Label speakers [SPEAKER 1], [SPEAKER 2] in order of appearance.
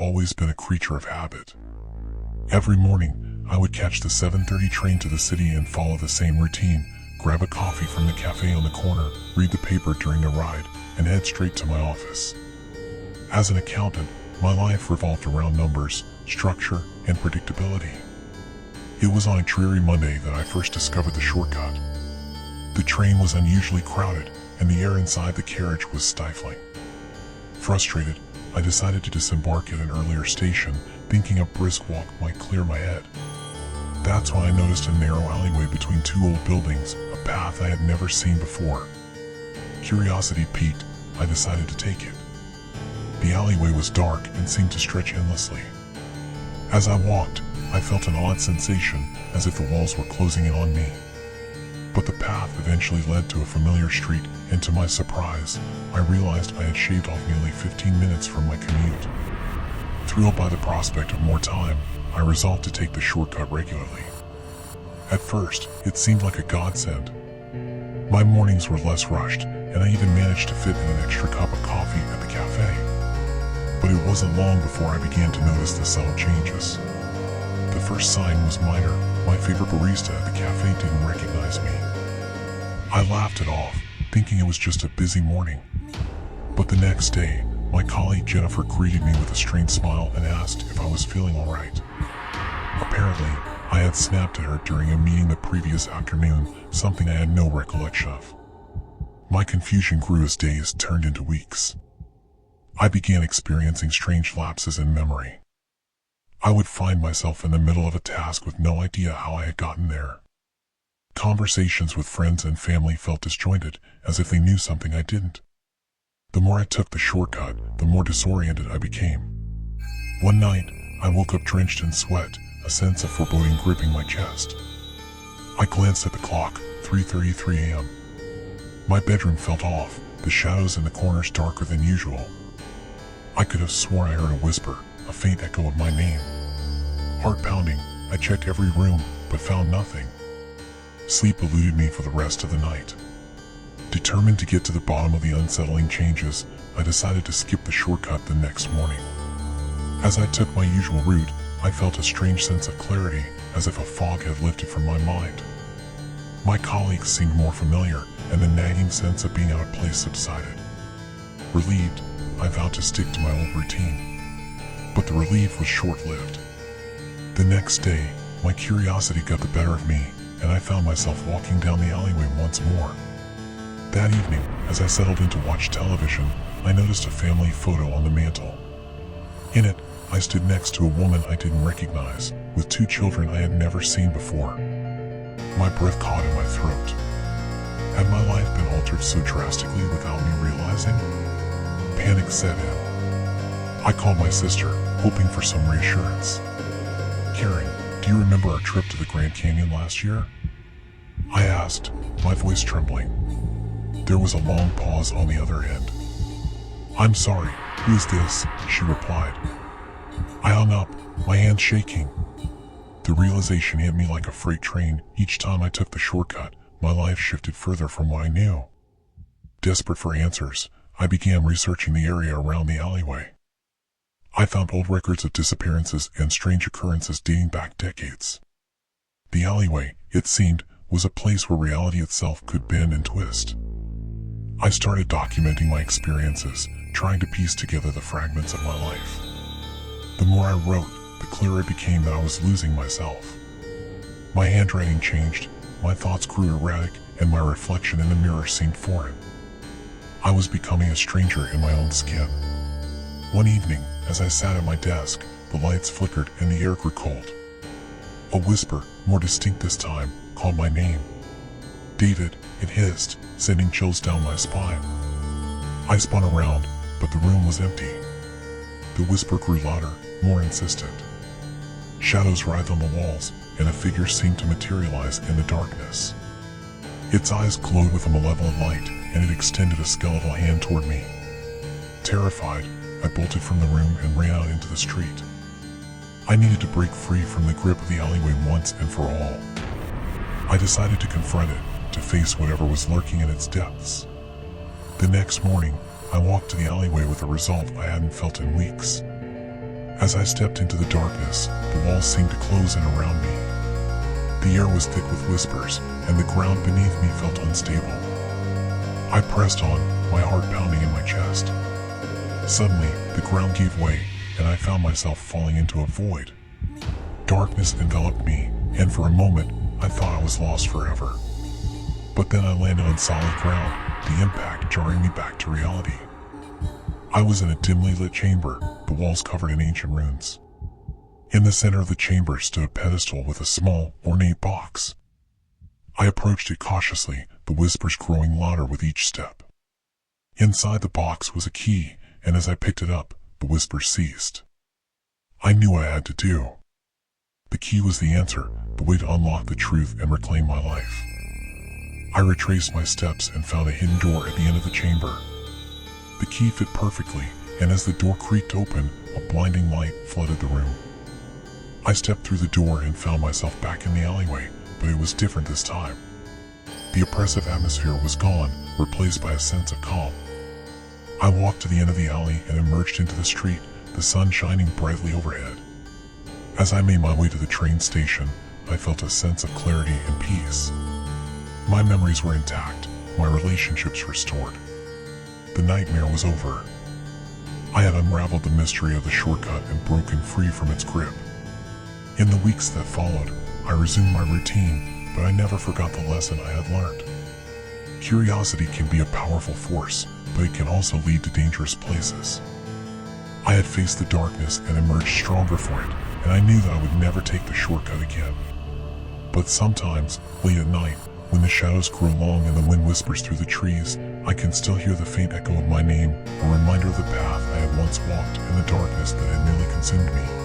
[SPEAKER 1] always been a creature of habit. Every morning, I would catch the 7:30 train to the city and follow the same routine: grab a coffee from the cafe on the corner, read the paper during the ride, and head straight to my office. As an accountant, my life revolved around numbers, structure, and predictability. It was on a dreary Monday that I first discovered the shortcut. The train was unusually crowded, and the air inside the carriage was stifling. Frustrated, I decided to disembark at an earlier station, thinking a brisk walk might clear my head. That's when I noticed a narrow alleyway between two old buildings, a path I had never seen before. Curiosity piqued, I decided to take it. The alleyway was dark and seemed to stretch endlessly. As I walked, I felt an odd sensation, as if the walls were closing in on me. But the path eventually led to a familiar street, and to my surprise, I realized I had shaved off nearly 15 minutes from my commute. Thrilled by the prospect of more time, I resolved to take the shortcut regularly. At first, it seemed like a godsend. My mornings were less rushed, and I even managed to fit in an extra cup of coffee at the cafe. But it wasn't long before I began to notice the subtle changes. The first sign was minor: my favorite barista at the cafe didn't recognize me. I laughed it off, thinking it was just a busy morning. But the next day, my colleague Jennifer greeted me with a strained smile and asked if I was feeling alright. Apparently, I had snapped at her during a meeting the previous afternoon, something I had no recollection of. My confusion grew as days turned into weeks. I began experiencing strange lapses in memory. I would find myself in the middle of a task with no idea how I had gotten there. Conversations with friends and family felt disjointed, as if they knew something I didn't. The more I took the shortcut, the more disoriented I became. One night, I woke up drenched in sweat, a sense of foreboding gripping my chest. I glanced at the clock, 3:33 a.m. My bedroom felt off, the shadows in the corners darker than usual. I could have sworn I heard a whisper, a faint echo of my name. Heart pounding, I checked every room, but found nothing. Sleep eluded me for the rest of the night. Determined to get to the bottom of the unsettling changes, I decided to skip the shortcut the next morning. As I took my usual route, I felt a strange sense of clarity, as if a fog had lifted from my mind. My colleagues seemed more familiar, and the nagging sense of being out of place subsided. Relieved, I vowed to stick to my old routine. But the relief was short-lived. The next day, my curiosity got the better of me, and I found myself walking down the alleyway once more. That evening, as I settled in to watch television, I noticed a family photo on the mantle. In it, I stood next to a woman I didn't recognize, with two children I had never seen before. My breath caught in my throat. Had my life been altered so drastically without me realizing? Panic set in. I called my sister, hoping for some reassurance. "Karen, do you remember our trip to the Grand Canyon last year?" I asked, my voice trembling. There was a long pause on the other end. "I'm sorry, who is this?" she replied. I hung up, my hands shaking. The realization hit me like a freight train. Each time I took the shortcut, my life shifted further from what I knew. Desperate for answers, I began researching the area around the alleyway. I found old records of disappearances and strange occurrences dating back decades. The alleyway, it seemed, was a place where reality itself could bend and twist. I started documenting my experiences, trying to piece together the fragments of my life. The more I wrote, the clearer it became that I was losing myself. My handwriting changed, my thoughts grew erratic, and my reflection in the mirror seemed foreign. I was becoming a stranger in my own skin. One evening, as I sat at my desk, the lights flickered and the air grew cold. A whisper, more distinct this time, called my name. "David," it hissed, sending chills down my spine. I spun around, but the room was empty. The whisper grew louder, more insistent. Shadows writhed on the walls, and a figure seemed to materialize in the darkness. Its eyes glowed with a malevolent light, and it extended a skeletal hand toward me. Terrified, I bolted from the room and ran out into the street. I needed to break free from the grip of the alleyway once and for all. I decided to confront it, to face whatever was lurking in its depths. The next morning, I walked to the alleyway with a resolve I hadn't felt in weeks. As I stepped into the darkness, the walls seemed to close in around me. The air was thick with whispers, and the ground beneath me felt unstable. I pressed on, my heart pounding in my chest. Suddenly, the ground gave way, and I found myself falling into a void. Darkness enveloped me, and for a moment, I thought I was lost forever. But then I landed on solid ground, the impact jarring me back to reality. I was in a dimly lit chamber, the walls covered in ancient runes. In the center of the chamber stood a pedestal with a small, ornate box. I approached it cautiously, the whispers growing louder with each step. Inside the box was a key, and as I picked it up, the whispers ceased. I knew what I had to do. The key was the answer, the way to unlock the truth and reclaim my life. I retraced my steps and found a hidden door at the end of the chamber. The key fit perfectly, and as the door creaked open, a blinding light flooded the room. I stepped through the door and found myself back in the alleyway, but it was different this time. The oppressive atmosphere was gone, replaced by a sense of calm. I walked to the end of the alley and emerged into the street, the sun shining brightly overhead. As I made my way to the train station, I felt a sense of clarity and peace. My memories were intact, my relationships restored. The nightmare was over. I had unraveled the mystery of the shortcut and broken free from its grip. In the weeks that followed, I resumed my routine, but I never forgot the lesson I had learned. Curiosity can be a powerful force, but it can also lead to dangerous places. I had faced the darkness and emerged stronger for it, and I knew that I would never take the shortcut again. But sometimes, late at night, when the shadows grow long and the wind whispers through the trees, I can still hear the faint echo of my name, a reminder of the path I had once walked and the darkness that had nearly consumed me.